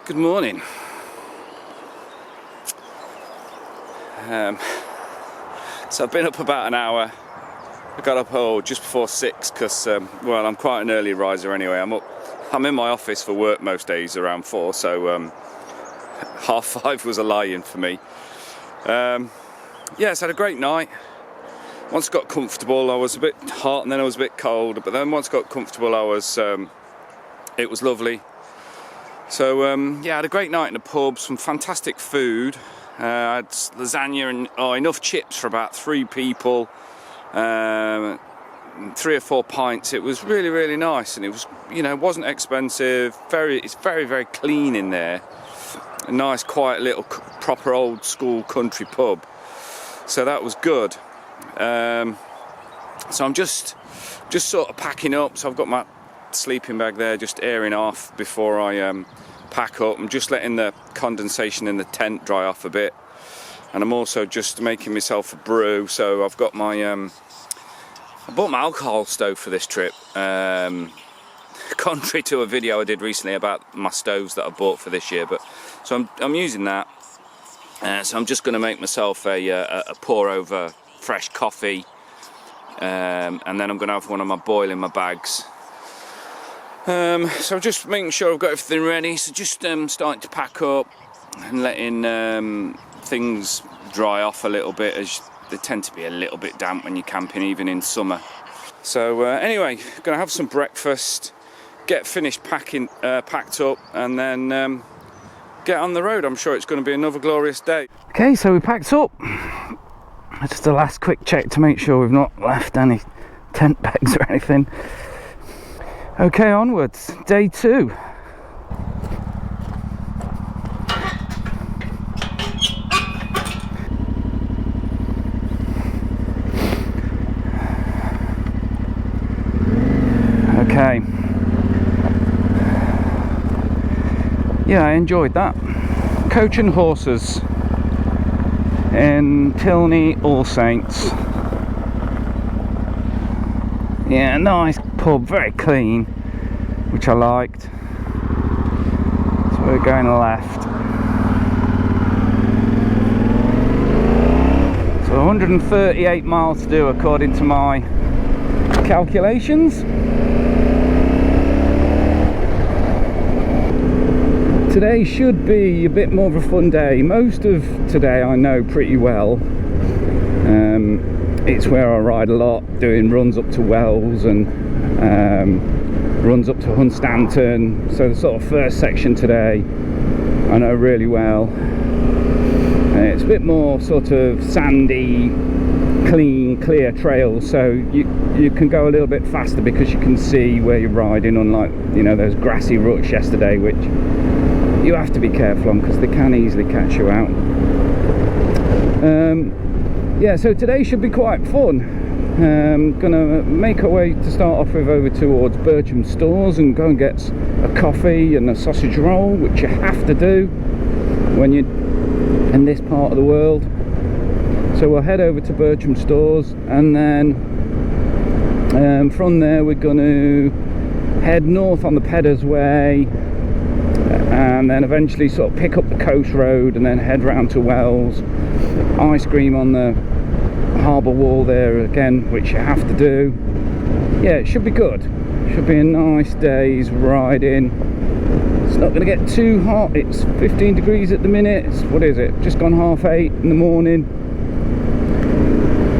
Good morning. So I've been up about an hour. I got up just before 6 because, well, I'm quite an early riser anyway. I'm in my office for work most days around 4, so 5:30 was a lie-in for me. Yeah, so I had a great night. Once got comfortable, I was a bit hot and then I was a bit cold, but then once got comfortable, it was lovely. So yeah, I had a great night in the pub, some fantastic food. I had lasagna and enough chips for about 3 people, 3 or 4 pints. It was really, really nice, and it was, it wasn't expensive. It's very, very clean in there. A nice, quiet little proper old school country pub. So that was good. So I'm just sort of packing up. So I've got my sleeping bag there, just airing off before I pack up. I'm just letting the condensation in the tent dry off a bit, and I'm also just making myself a brew. So I've got my I bought my alcohol stove for this trip, contrary to a video I did recently about my stoves that I bought for this year. But so I'm using that. So I'm just going to make myself a pour over fresh coffee, and then I'm going to have one of my boiling my bags. So just making sure I've got everything ready. So just starting to pack up and letting things dry off a little bit, as they tend to be a little bit damp when you're camping, even in summer. So anyway, gonna have some breakfast, get finished packed up, and then get on the road. I'm sure it's going to be another glorious day. Okay, so we packed up. Just a last quick check to make sure we've not left any tent pegs or anything. Okay, onwards, day 2. Okay. Yeah, I enjoyed that. Coach and horses in Tilney All Saints. Yeah, nice pub, very clean, which I liked. So we're going left. So 138 miles to do according to my calculations. Today should be a bit more of a fun day. Most of today I know pretty well. It's where I ride a lot, doing runs up to Wells and runs up to Hunstanton. So the sort of first section today I know really well. It's a bit more sort of sandy, clean, clear trails, so you can go a little bit faster because you can see where you're riding, unlike those grassy ruts yesterday, which you have to be careful on because they can easily catch you out. Yeah, so today should be quite fun. Gonna make our way to start off with over towards Bircham Stores and go and get a coffee and a sausage roll, which you have to do when you're in this part of the world. So we'll head over to Bircham Stores, and then from there we're going to head north on the Peddars Way, and then eventually sort of pick up the coast road and then head round to Wells. Ice cream on the harbour wall there again, which you have to do. Yeah, it should be good. Should be a nice day's riding. It's not going to get too hot. It's 15 degrees at the minute. What is it? Just gone 8:30 in the morning.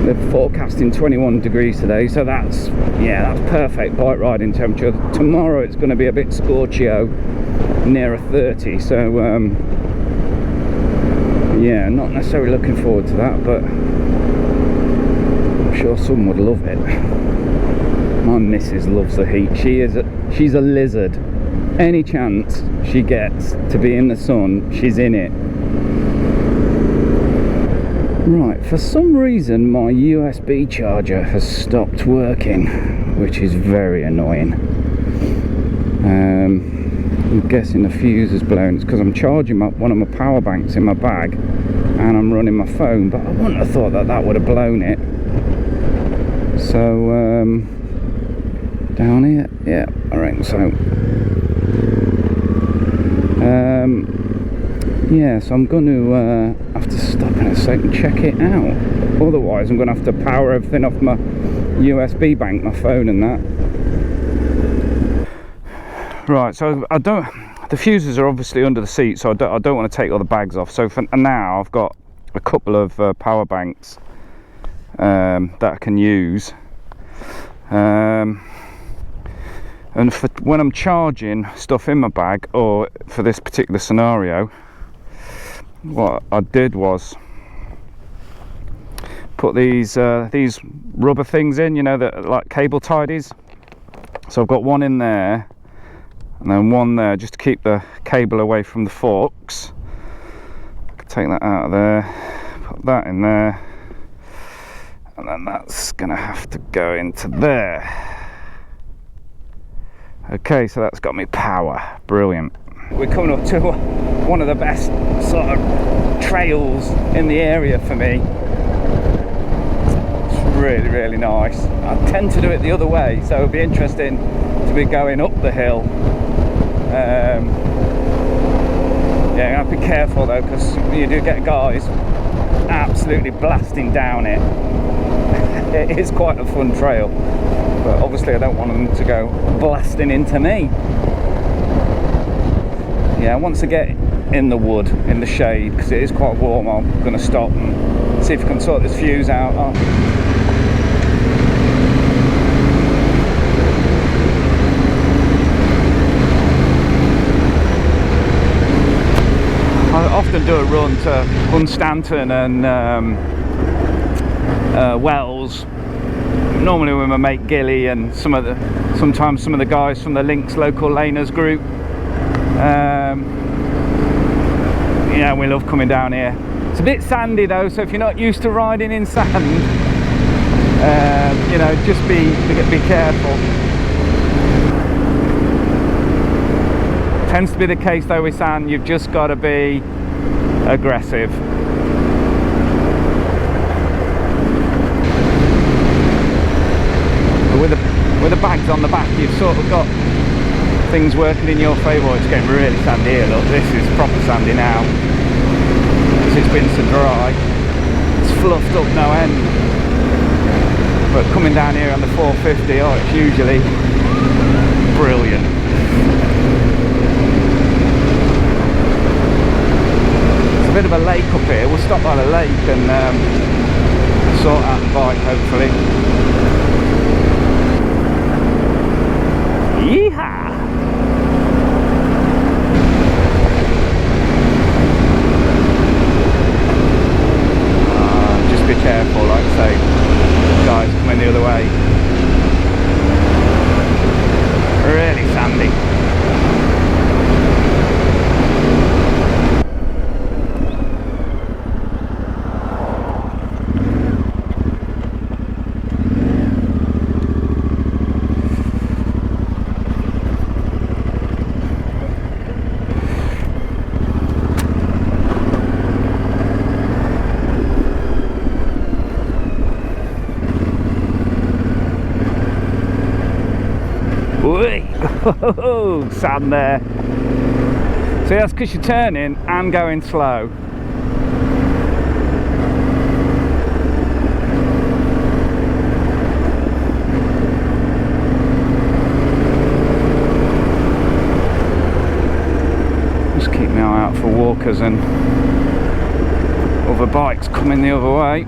They're forecasting 21 degrees today, so that's perfect bike riding temperature. Tomorrow it's going to be a bit scorchio, nearer 30, so yeah, not necessarily looking forward to that, but I'm sure some would love it. My missus loves the heat. She's a lizard. Any chance she gets to be in the sun, she's in it. Right, for some reason my USB charger has stopped working, which is very annoying. I'm guessing the fuse has blown. It's because I'm charging one of my power banks in my bag and I'm running my phone, but I wouldn't have thought that would have blown it. So down here, yeah, I reckon so. Yeah, so I'm going to have to stop in a second and check it out. Otherwise I'm going to have to power everything off my USB bank, my phone and that. Right, so the fuses are obviously under the seat, so I don't want to take all the bags off. So for now I've got a couple of power banks that I can use. And for when I'm charging stuff in my bag, or for this particular scenario, what I did was put these rubber things in, you know, that like cable tidies. So I've got one in there and then one there, just to keep the cable away from the forks. I can take that out of there, put that in there, and then that's gonna have to go into there. Okay, so that's got me power. Brilliant. We're coming up to one of the best sort of trails in the area for me. It's really, really nice. I tend to do it the other way, so it'll be interesting to be going up the hill. Yeah, I have to be careful though, because you do get guys absolutely blasting down it. It is quite a fun trail, but obviously I don't want them to go blasting into me. Yeah, once I get in the wood, in the shade, because it is quite warm, I'm going to stop and see if I can sort this fuse out. I often do a run to Hunstanton and Wells, normally with my mate Gilly and sometimes some of the guys from the Links Local Laners group. Yeah, we love coming down here. It's a bit sandy though, so if you're not used to riding in sand, you know, just be careful. Tends to be the case though with sand, you've just got to be aggressive. But with the bags on the back, you've sort of got things working in your favour. Oh, it's getting really sandy here, look, this is proper sandy now, because it's been so dry. It's fluffed up no end. But coming down here on the 450, oh, it's usually brilliant. It's a bit of a lake up here. We'll stop by the lake and sort out the bike, hopefully. Yeehaw! Just be careful, like I say, guys coming the other way. Really sandy. Oh, sand there. See, that's because you're turning and going slow. Just keep my eye out for walkers and other bikes coming the other way.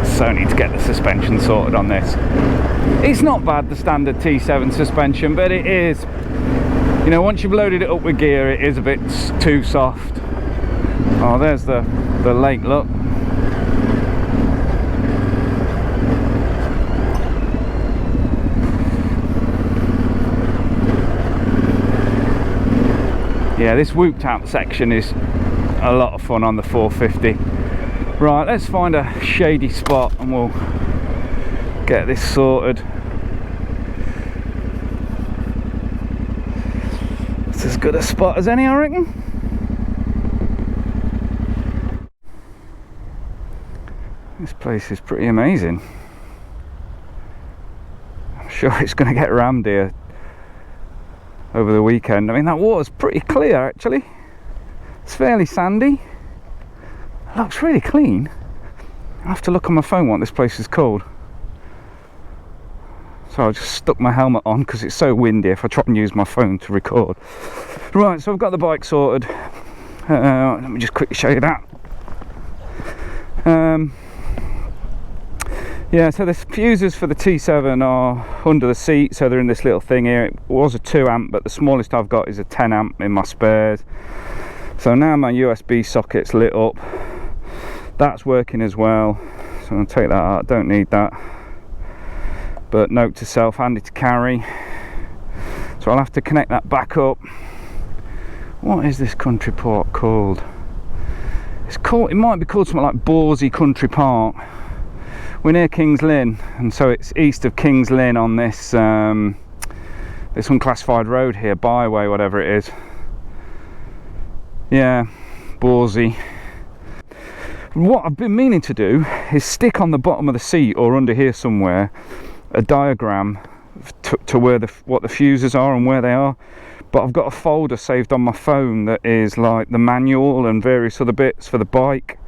So I need to get the suspension sorted on this. It's not bad, the standard T7 suspension, but it is, you know, once you've loaded it up with gear, it is a bit too soft. Oh, there's the lake, look. Yeah, this whooped out section is a lot of fun on the 450. Right, let's find a shady spot and we'll get this sorted. It's as good a spot as any, I reckon. This place is pretty amazing. I'm sure it's going to get rammed here over the weekend. I mean, that water's pretty clear actually. It's fairly sandy. It looks really clean. I have to look on my phone what this place is called. So I just stuck my helmet on because it's so windy if I try and use my phone to record. Right, so I've got the bike sorted. Let me just quickly show you that. Yeah, so the fuses for the T7 are under the seat, so they're in this little thing here. It was a 2 amp, but the smallest I've got is a 10 amp in my spares. So now my USB socket's lit up. That's working as well. So I'm going to take that out, don't need that. But note to self, handy to carry. So I'll have to connect that back up. What is this country park called? It's called, it might be called something like Borsey Country Park. We're near Kings Lynn, and so it's east of Kings Lynn on this this unclassified road here, byway, whatever it is. Yeah, Borsey. What I've been meaning to do is stick on the bottom of the seat or under here somewhere a diagram to where what the fuses are and where they are, but I've got a folder saved on my phone that is like the manual and various other bits for the bike.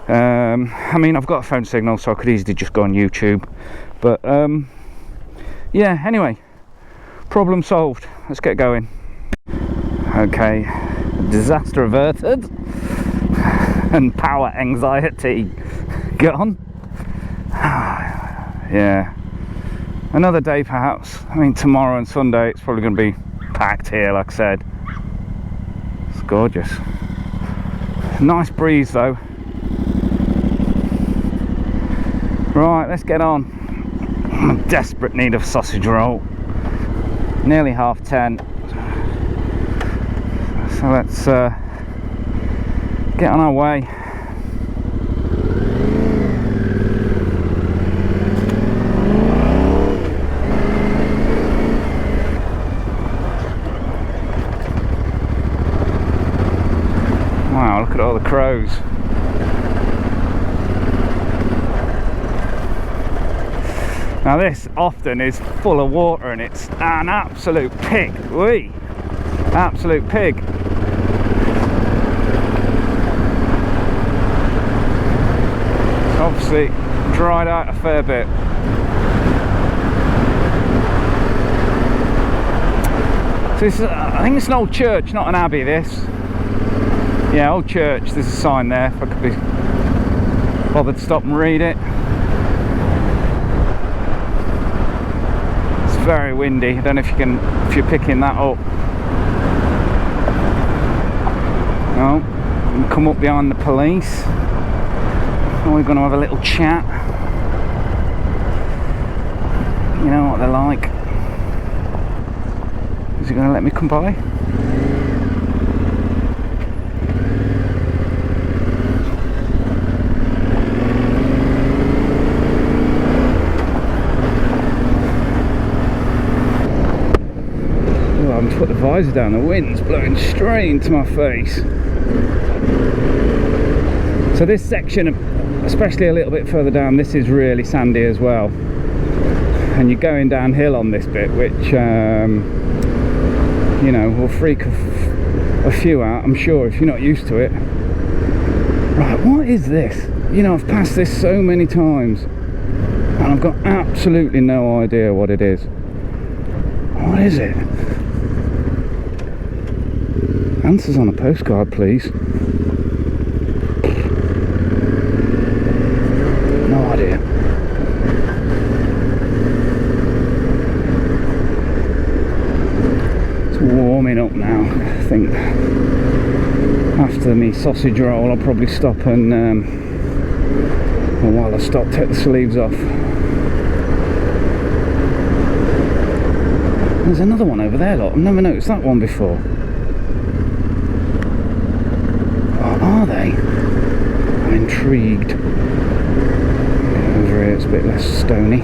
I mean, I've got a phone signal, so I could easily just go on YouTube, but yeah, anyway, problem solved. Let's get going. Okay, disaster averted and power anxiety gone. Yeah, another day perhaps. I mean, tomorrow and Sunday it's probably going to be packed here, like I said. It's gorgeous. Nice breeze though. Right, let's get on. I'm in desperate need of sausage roll. Nearly 10:30. So let's get on our way. Wow, look at all the crows. Now this often is full of water and it's an absolute pig. Whee! Absolute pig. It's obviously dried out a fair bit. So this is, I think it's an old church, not an abbey this. Yeah, old church. There's a sign there if I could be bothered to stop and read it. Very windy. I don't know if you're picking that up. Oh, come up behind the police. Oh, we're going to have a little chat. You know what they're like. Is he going to let me come by? Put the visor down, the wind's blowing straight into my face. So this section, especially a little bit further down, this is really sandy as well, and you're going downhill on this bit, which you know, will freak a few out, I'm sure, if you're not used to it. Right, what is this? You know, I've passed this so many times and I've got absolutely no idea what it is. What is it? Answers on a postcard, please. No idea. It's warming up now. I think after me sausage roll, I'll probably stop and, well, while I stop, take the sleeves off. There's another one over there, look. I've never noticed that one before. Are they? I'm intrigued. Over here it's a bit less stony.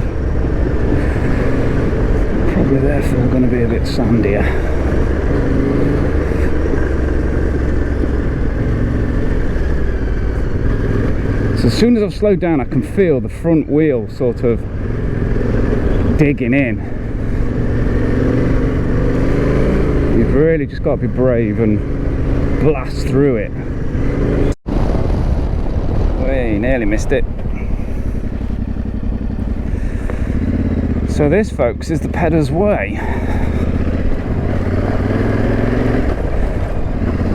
Probably therefore going to be a bit sandier. So as soon as I've slowed down, I can feel the front wheel sort of digging in. You've really just got to be brave and blast through it. We nearly missed it. So this, folks, is the Pedder's Way.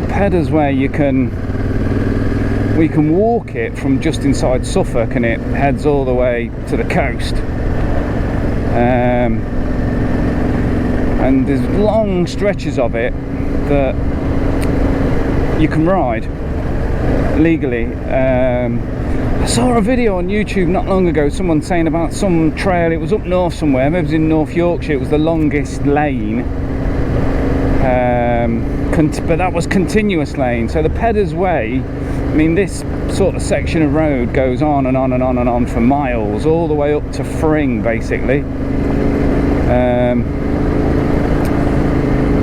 Pedder's Way, we can walk it from just inside Suffolk, and it heads all the way to the coast. And there's long stretches of it that you can ride legally. I saw a video on YouTube not long ago, someone saying about some trail, it was up north somewhere, maybe it was in North Yorkshire, it was the longest lane, but that was continuous lane. So the Pedder's Way, I mean, this sort of section of road goes on and on and on and on for miles, all the way up to Fring, basically.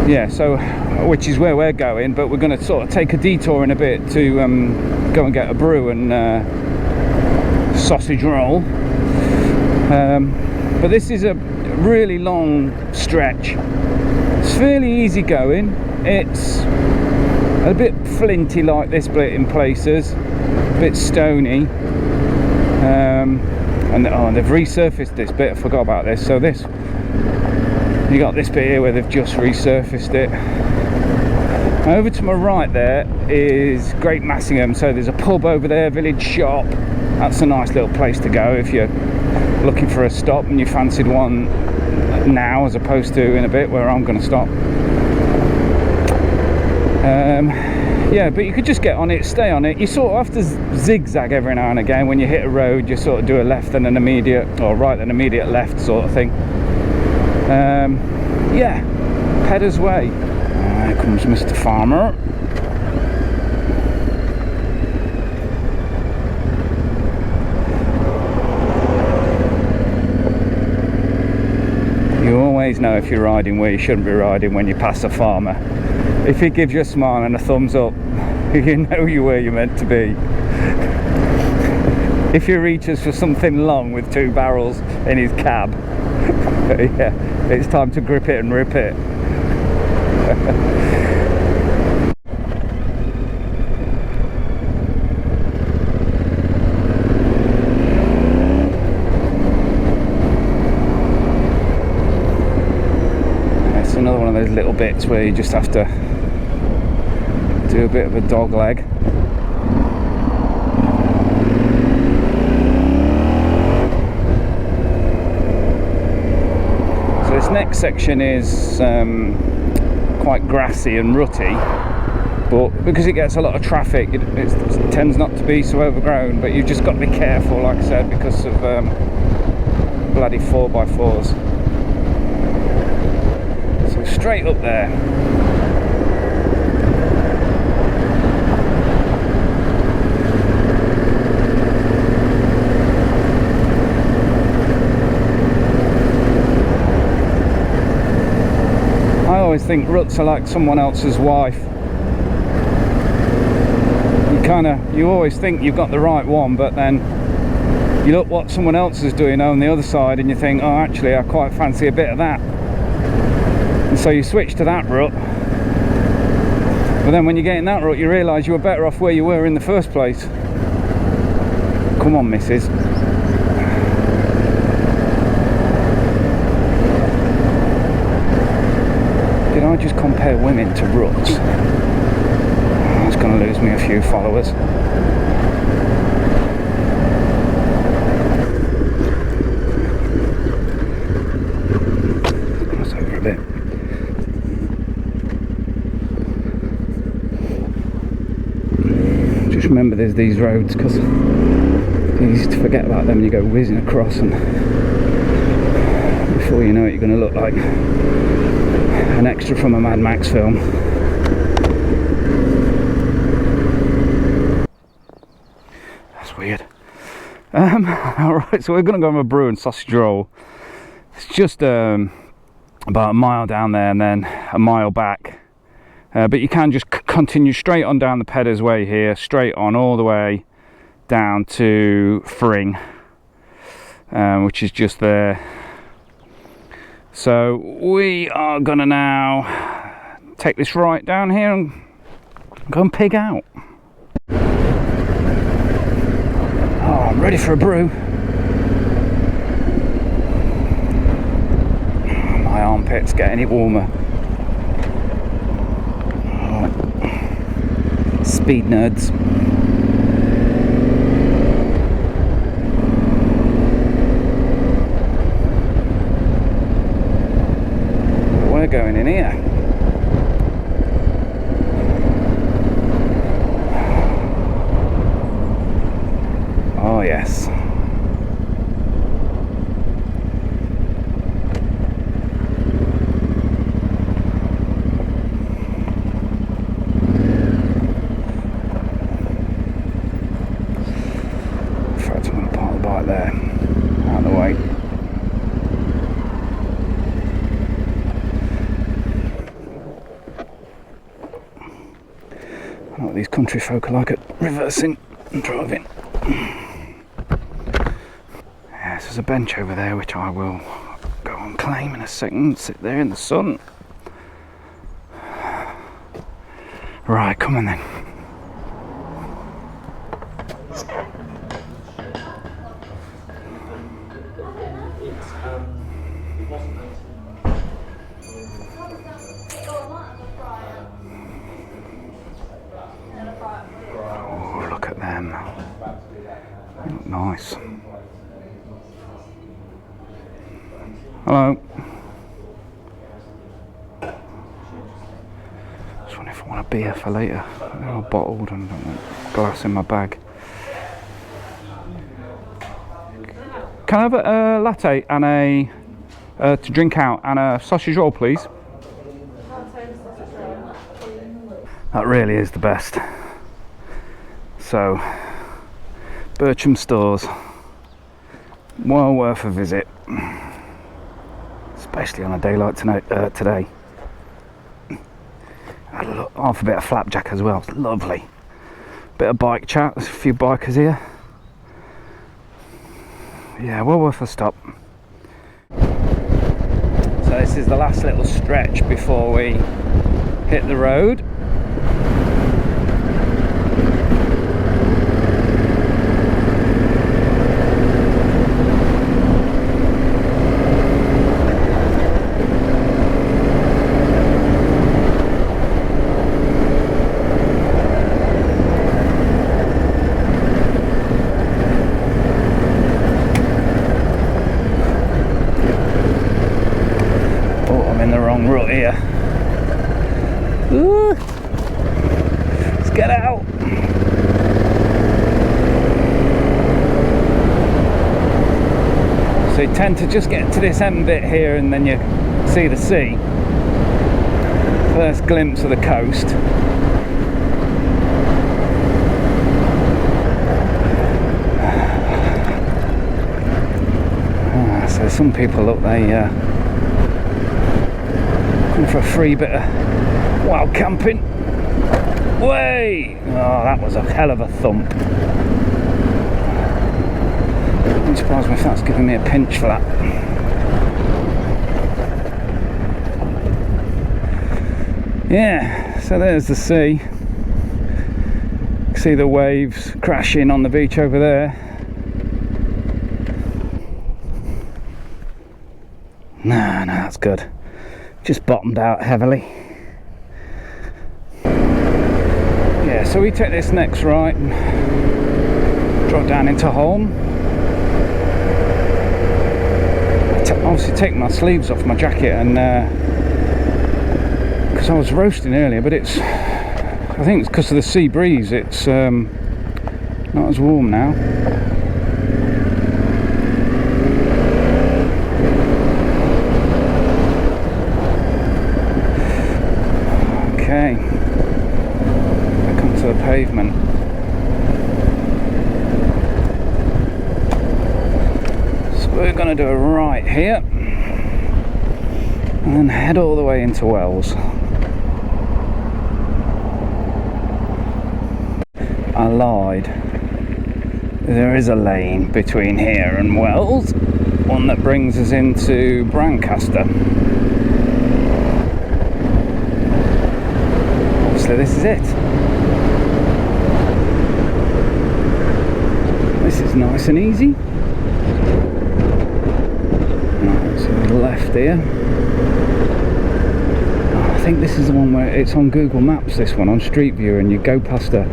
Yeah, so, which is where we're going, but we're going to sort of take a detour in a bit to go and get a brew and sausage roll. But this is a really long stretch. It's fairly easy going. It's a bit flinty like this bit in places, a bit stony. And they've resurfaced this bit, I forgot about this. So this, you got this bit here where they've just resurfaced it. Over to my right there is Great Massingham, so there's a pub over there, village shop. That's a nice little place to go if you're looking for a stop and you fancied one now as opposed to in a bit where I'm going to stop. Yeah, but you could just get on it, stay on it. You sort of have to zigzag every now and again. When you hit a road, you sort of do a left and an immediate, or right and immediate left sort of thing. Yeah, Pedder's Way. Here comes Mr. Farmer. You always know if you're riding where you shouldn't be riding when you pass a farmer. If he gives you a smile and a thumbs up, you know you're where you're meant to be. If he reaches for something long with 2 barrels in his cab, yeah, it's time to grip it and rip it. It's another one of those little bits where you just have to do a bit of a dog leg. So this next section is quite grassy and rutty, but because it gets a lot of traffic, it tends not to be so overgrown, but you've just got to be careful, like I said, because of bloody 4x4s. So straight up there. I always think ruts are like someone else's wife. You always think you've got the right one, but then you look what someone else is doing on the other side and you think, oh, actually I quite fancy a bit of that, and so you switch to that rut. But then when you get in that rut, you realise you were better off where you were in the first place. Come on, missus. Did I just compare women to ruts? That's going to lose me a few followers. That's over a bit. Just remember there's these roads, because it's easy to forget about them. You go whizzing across, and before you know it, you're going to look like an extra from a Mad Max film. That's weird. Alright, so we're going to go on a brew and sausage roll. It's just about a mile down there and then a mile back. But you can just continue straight on down the Pedder's Way here, straight on all the way down to Fring, which is just there. So we are gonna now take this right down here and go and pig out. Oh, I'm ready for a brew. My armpits get any warmer. Oh. Speed nerds. We're going in here. Oh yes. In fact, I'm going to park the bike there, out of the way. I know what these country folk are like at reversing and driving. Yes, there's a bench over there which I will go and claim in a second. Sit there in the sun. Right, come on then. Oh, look at them. They look nice. Hello. Just wondering if I want a beer for later. They're all bottled and I don't want glass in my bag. Can I have a latte and a to drink out and a sausage roll, please? That really is the best. So, Bircham Stores, well worth a visit. Especially on a day like today. Had half a bit of flapjack as well. It's lovely. Bit of bike chat. There's a few bikers here. Yeah, well worth a stop. So this is the last little stretch before we hit the road. Rut here. Ooh. Let's get out. So you tend to just get to this end bit here and then you see the sea. First glimpse of the coast. So some people, look, they for a free bit of wild camping. Way! Oh, that was a hell of a thump. Wouldn't surprise me if that's giving me a pinch for that. Yeah, so there's the sea. See the waves crashing on the beach over there. No, that's good. Just bottomed out heavily. Yeah, so we take this next right and drop down into Holme. Obviously taking my sleeves off my jacket and because I was roasting earlier, but it's, I think it's because of the sea breeze, it's not as warm now. Okay, back onto the pavement. So we're going to do a right here and then head all the way into Wells. I lied. There is a lane between here and Wells, one that brings us into Brancaster. obviously this is it. This is nice and easy. Right, so the left here. Oh, I think this is the one where it's on Google Maps, this one, on Street View, and you go past a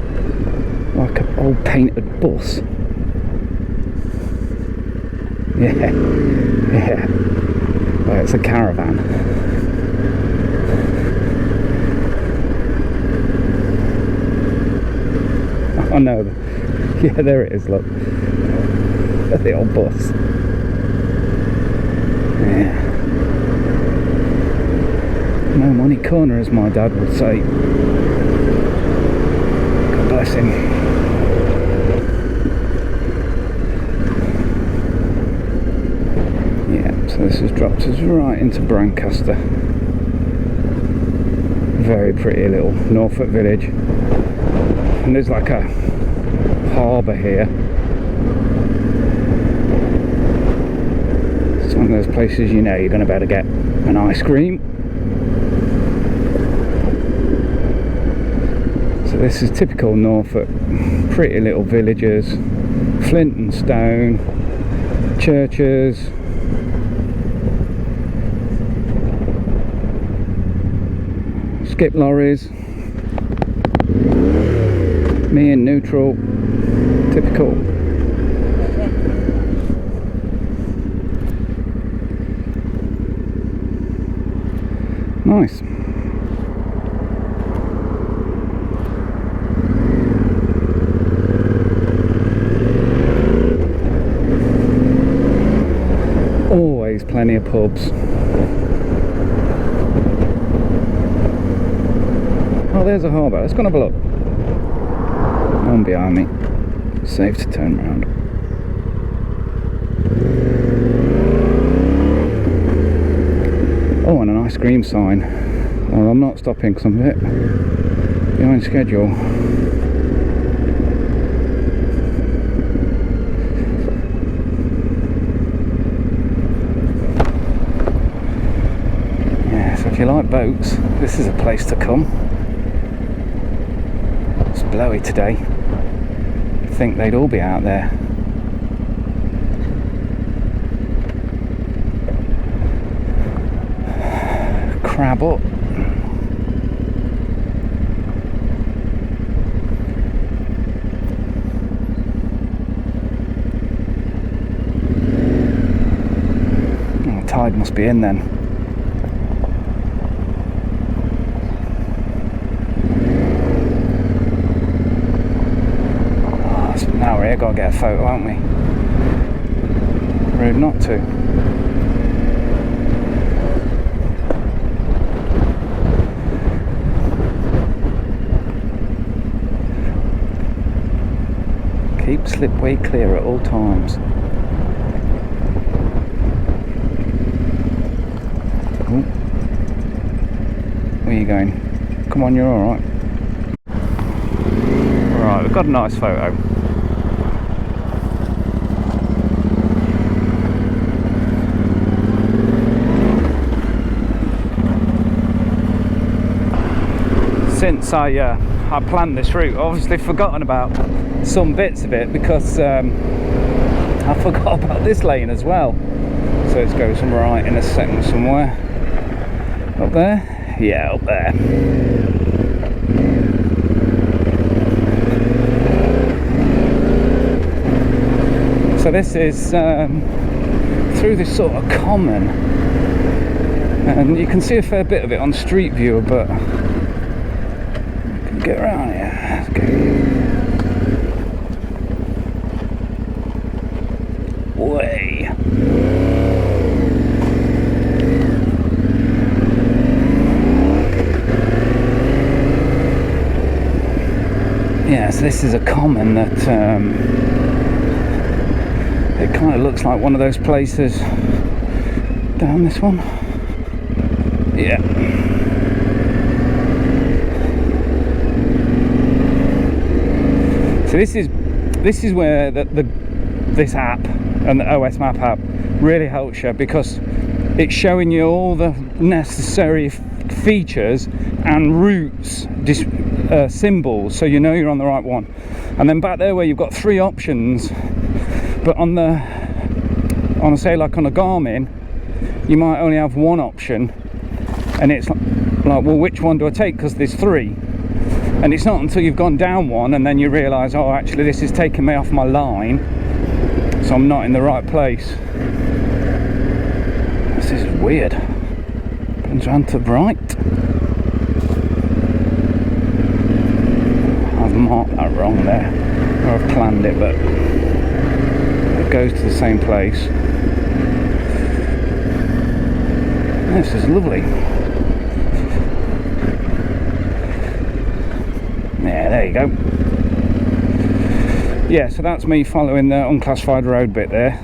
like an old painted bus. Yeah, yeah. Well, it's a caravan. Oh no, yeah, there it is, look. The old bus. Yeah. No money corner, as my dad would say. God bless him. Yeah, so this has dropped us right into Brancaster. Very pretty little Norfolk village. And there's like a harbour here. It's one of those places you know you're going to be able to get an ice cream. So this is typical Norfolk. Pretty little villages, flint and stone, churches. Skip lorries. Me in neutral. Typical. Nice. Always plenty of pubs. Oh, there's a harbour. Let's go and have a look. One behind me. Safe to turn around. Oh, and an ice cream sign. Well, I'm not stopping because I'm a bit behind schedule. Yeah, so if you like boats, this is a place to come. It's blowy today. I think they'd all be out there. Crab up. Oh, the tide must be in then. Oh, so now we're here, gotta get a photo, haven't we? Rude not to. Keep slipway clear at all times. Ooh. Where are you going? Come on, you're alright. Right, we've got a nice photo. Since I planned this route, I've obviously forgotten about some bits of it because I forgot about this lane as well. So let's go some right in a second somewhere. Up there? Yeah, up there. So this is through this sort of common, and you can see a fair bit of it on Street View, but get around here. Let's go. Way. Yeah, so this is a common that it kind of looks like one of those places down this one. Yeah. So this is where this app and the OS Map app really helps you, because it's showing you all the necessary features and routes symbols, so you know you're on the right one. And then back there where you've got 3 options, but on say like on a Garmin, you might only have 1 option, and it's like, well, which one do I take, because there's 3. And it's not until you've gone down one and then you realise, oh, actually this is taking me off my line, so I'm not in the right place. This is weird. Turns around to the right. I've marked that wrong there, or I've planned it, but it goes to the same place. This is lovely. Yeah, there you go. Yeah, so that's me following the unclassified road bit there.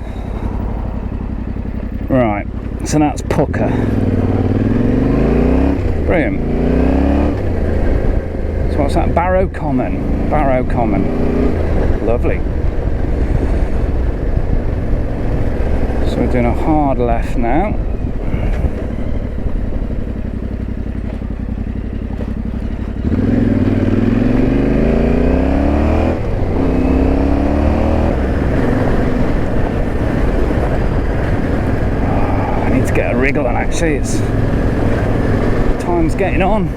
Right, so that's Pucker. Brilliant. So what's that? Barrow Common. Barrow Common. Lovely. So we're doing a hard left now. Wriggle, and actually it's time's getting on.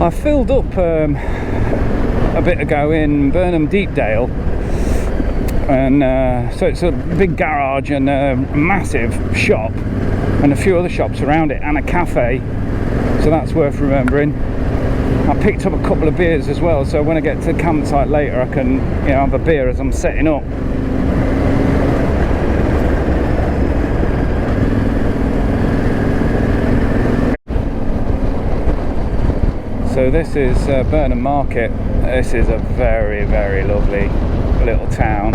I filled up a bit ago in Burnham Deepdale, and so it's a big garage and a massive shop and a few other shops around it and a cafe, so that's worth remembering. I picked up a couple of beers as well, so when I get to the campsite later I can, you know, have a beer as I'm setting up. So this is Burnham Market. This is a very, very lovely little town.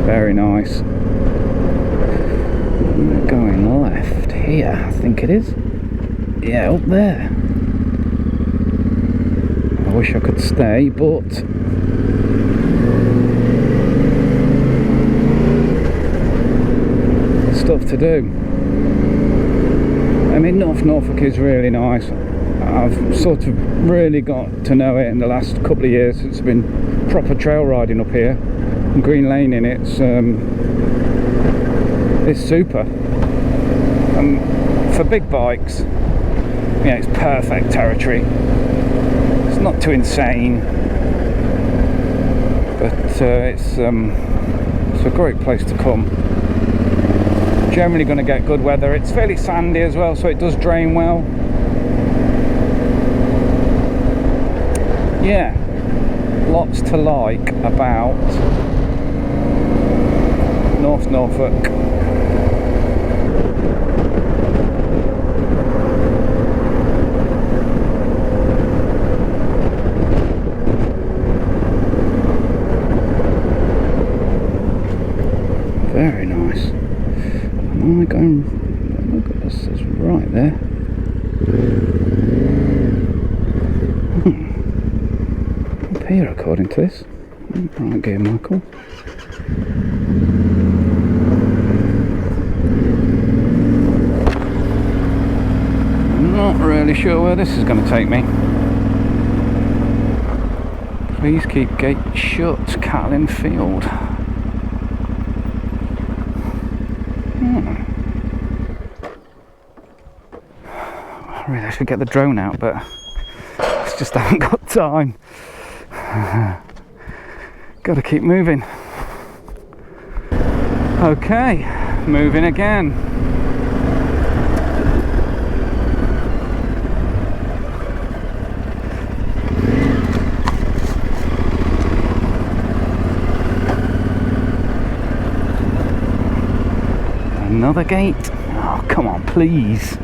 Very nice. We're going left here, I think it is. Yeah, up there. I wish I could stay, but stuff to do. I mean, Norfolk is really nice. I've sort of really got to know it in the last couple of years. It's been proper trail riding up here. And Green Lane in it's super. For big bikes, yeah, it's perfect territory. It's not too insane, but it's a great place to come. Generally going to get good weather. It's fairly sandy as well, so it does drain well. Yeah, lots to like about North Norfolk. Very nice. Am I going? Look at this, it's right there. Up here, according to this. Right, gear Michael. I'm not really sure where this is going to take me. Please keep gate shut, cattle in field. I really should get the drone out, but I just haven't got time. Got to keep moving. Okay, moving again. Another gate. Oh, come on, please.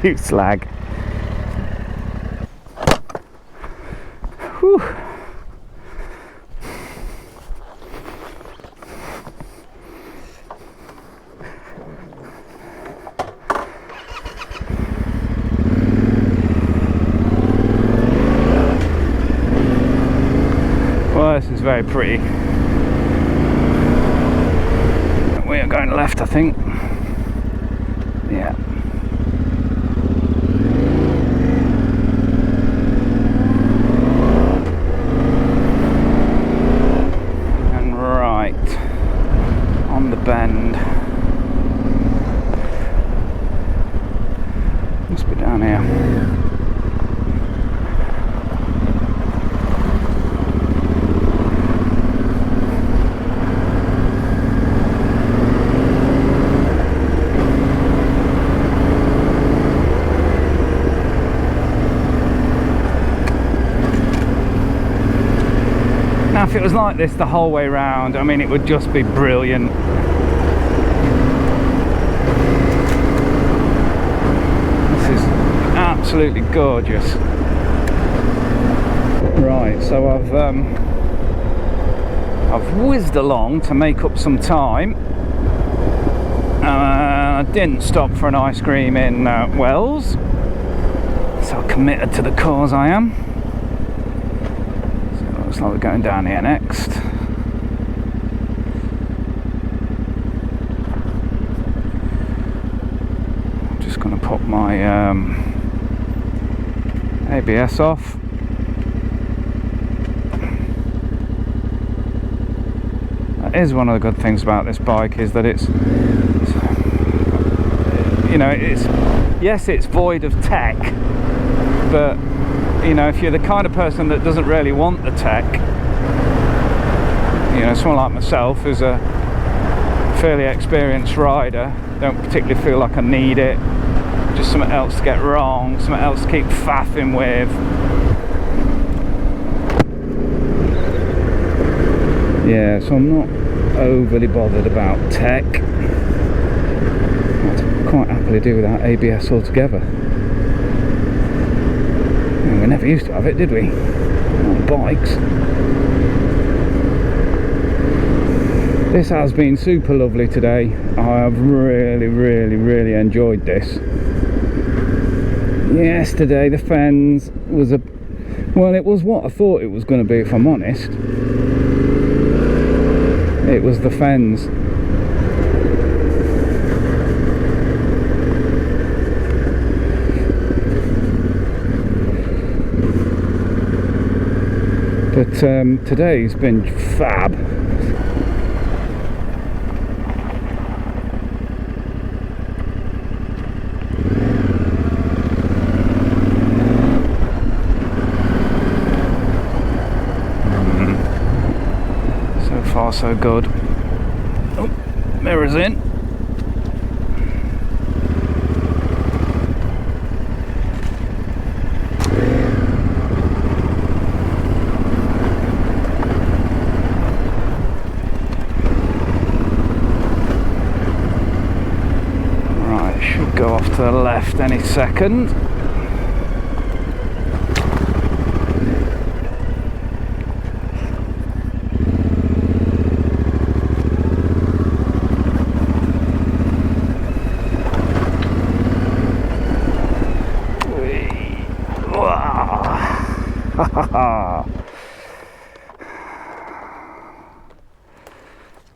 You slag. very pretty. We are going left, I think. Yeah. And right on the bend. Must be down here. Now, if it was like this the whole way round, I mean, it would just be brilliant. This is absolutely gorgeous. Right, so I've whizzed along to make up some time. I didn't stop for an ice cream in Wells, so committed to the cause I am. Looks like we're going down here next. I'm just going to pop my ABS off. That is one of the good things about this bike, is that it's you know, yes, it's void of tech, but you know, if you're the kind of person that doesn't really want the tech, you know, someone like myself who's a fairly experienced rider, don't particularly feel like I need it, just something else to get wrong, something else to keep faffing with. Yeah, so I'm not overly bothered about tech. I'd quite happily do without ABS altogether. We never used to have it, did we? On bikes. This has been super lovely today. I have really enjoyed this. Yesterday the Fens was well, it was what I thought it was going to be, if I'm honest. It was the Fens. But today's been fab. So far so good. Oh, mirrors in. Go off to the left any second.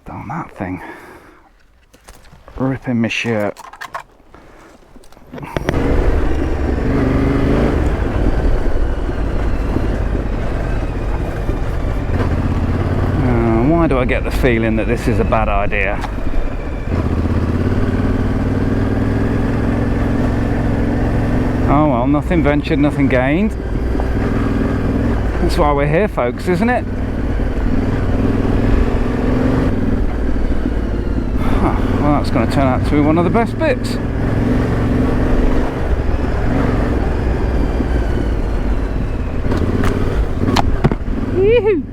Damn, that thing ripping my shirt. Why do I get the feeling that this is a bad idea? Oh well, nothing ventured, nothing gained. That's why we're here, folks, isn't it? Well, that's going to turn out to be one of the best bits. Yee-hoo!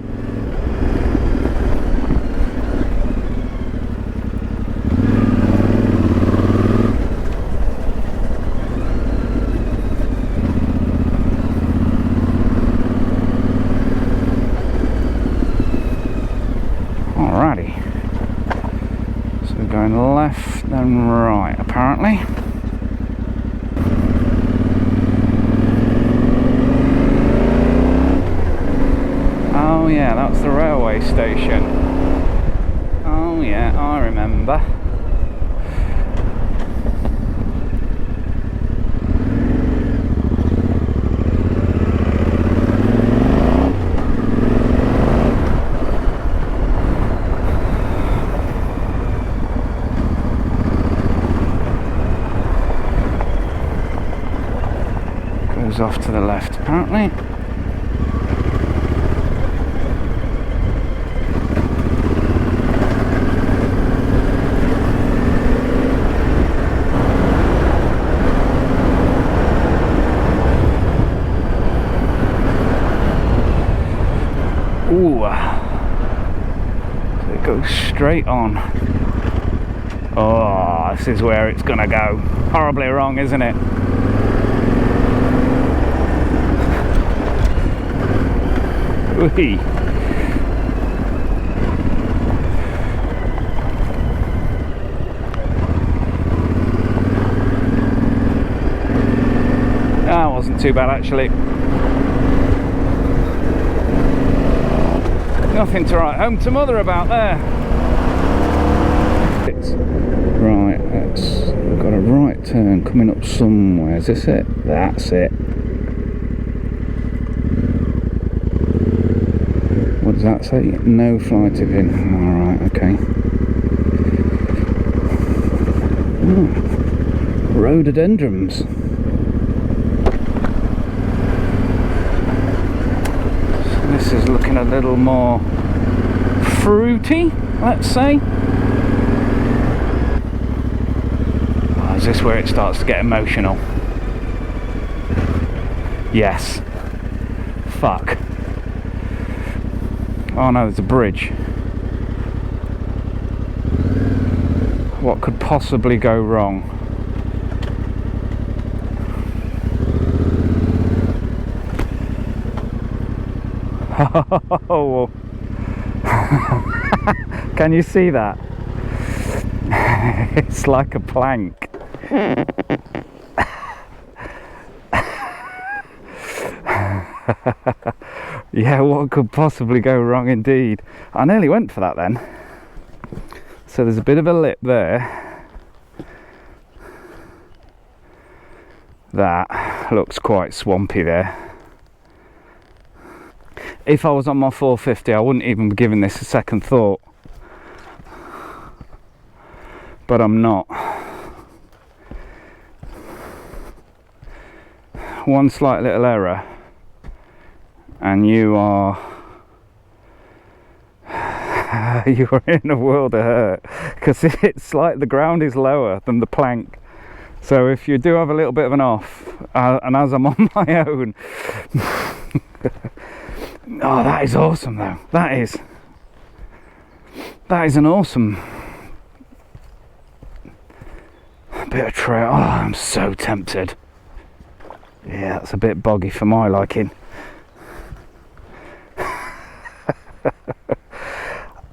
Alrighty, so we're going left then right apparently. Oh yeah, that's the railway police station. Oh yeah, I remember. Goes off to the left apparently. Ooh, so it goes straight on. Oh, this is where it's gonna go. Horribly wrong, isn't it? Whee. That wasn't too bad actually. Nothing to write home to mother about there. Right, we've got a right turn coming up somewhere. Is this it? That's it. What does that say? No fly tipping. Alright, okay. Rhododendrons. So this is looking a little more fruity, let's say. Oh, is this where it starts to get emotional? Yes. Fuck. Oh no, there's a bridge. What could possibly go wrong? Oh, can you see that? It's like a plank. Yeah, what could possibly go wrong indeed? I nearly went for that then. So there's a bit of a lip there. That looks quite swampy there. If I was on my 450, I wouldn't even be giving this a second thought. But I'm not. One slight little error and you are you are in a world of hurt, because it's like the ground is lower than the plank. So if you do have a little bit of an off, and as I'm on my own, oh, that is awesome though. That is an awesome bit of trail. Oh, I'm so tempted. Yeah, that's a bit boggy for my liking.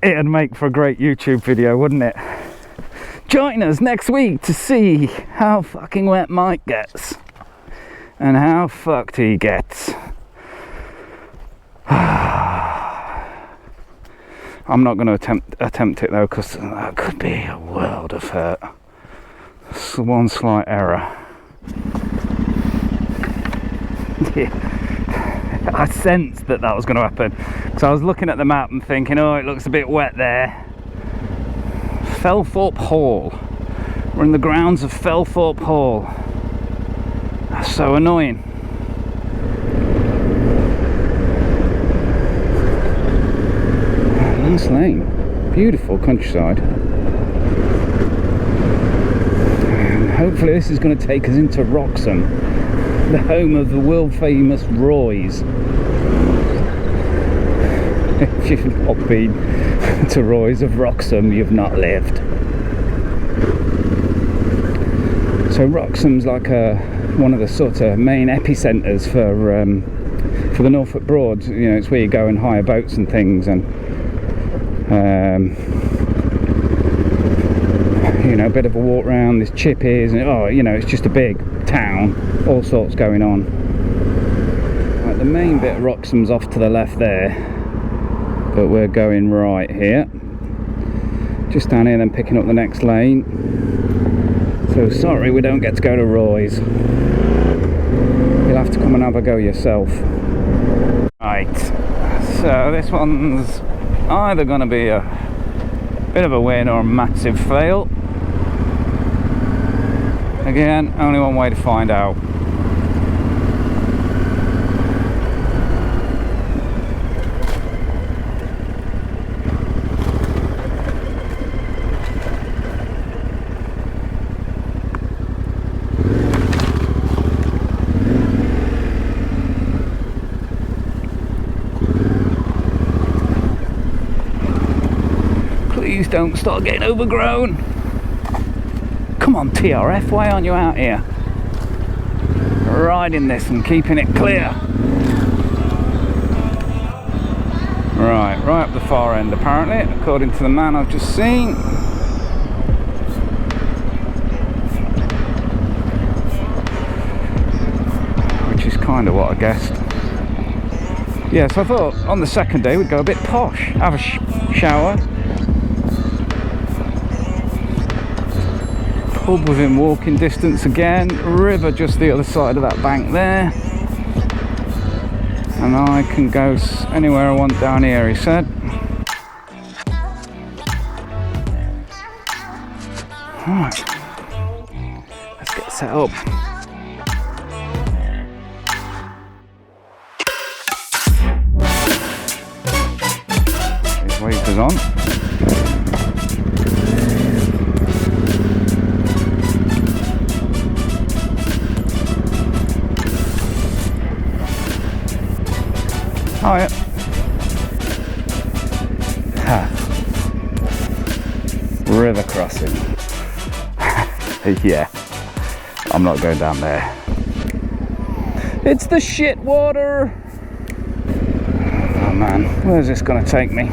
It'd make for a great YouTube video, wouldn't it? Join us next week to see how fucking wet Mike gets and how fucked he gets. I'm not going to attempt it though, because that could be a world of hurt. It's one slight error. Yeah. I sensed that was going to happen, because I was looking at the map and thinking, oh, it looks a bit wet there. Felthorpe Hall. We're in the grounds of Felthorpe Hall. That's so annoying. Nice lane. Beautiful countryside. And hopefully this is going to take us into Wroxham, the home of the world famous Roy's. If you've not been to Roy's of Wroxham, you've not lived. So Wroxham's like one of the sort of main epicentres for the Norfolk Broads. You know, it's where you go and hire boats and things, and you know, a bit of a walk round. There's chippies, and oh, you know, it's just a big town, all sorts going on. Right, the main bit of Wroxham's off to the left there. but we're going right here. Just down here, then picking up the next lane. So sorry we don't get to go to Roy's. You'll have to come and have a go yourself. Right, so this one's either going to be a bit of a win or a massive fail. Again, only one way to find out. Please don't start getting overgrown. Come on TRF, why aren't you out here? Riding this and keeping it clear. Right up the far end apparently, according to the man I've just seen. Which is kind of what I guessed. Yeah, so I thought on the second day we'd go a bit posh, have a shower. Pub within walking distance again, river just the other side of that bank there, and I can go anywhere I want down here, he said. Right, let's get set up. His wipers on. Oh yeah. River crossing. Yeah, I'm not going down there. It's the shit water. Oh man, where's this gonna take me?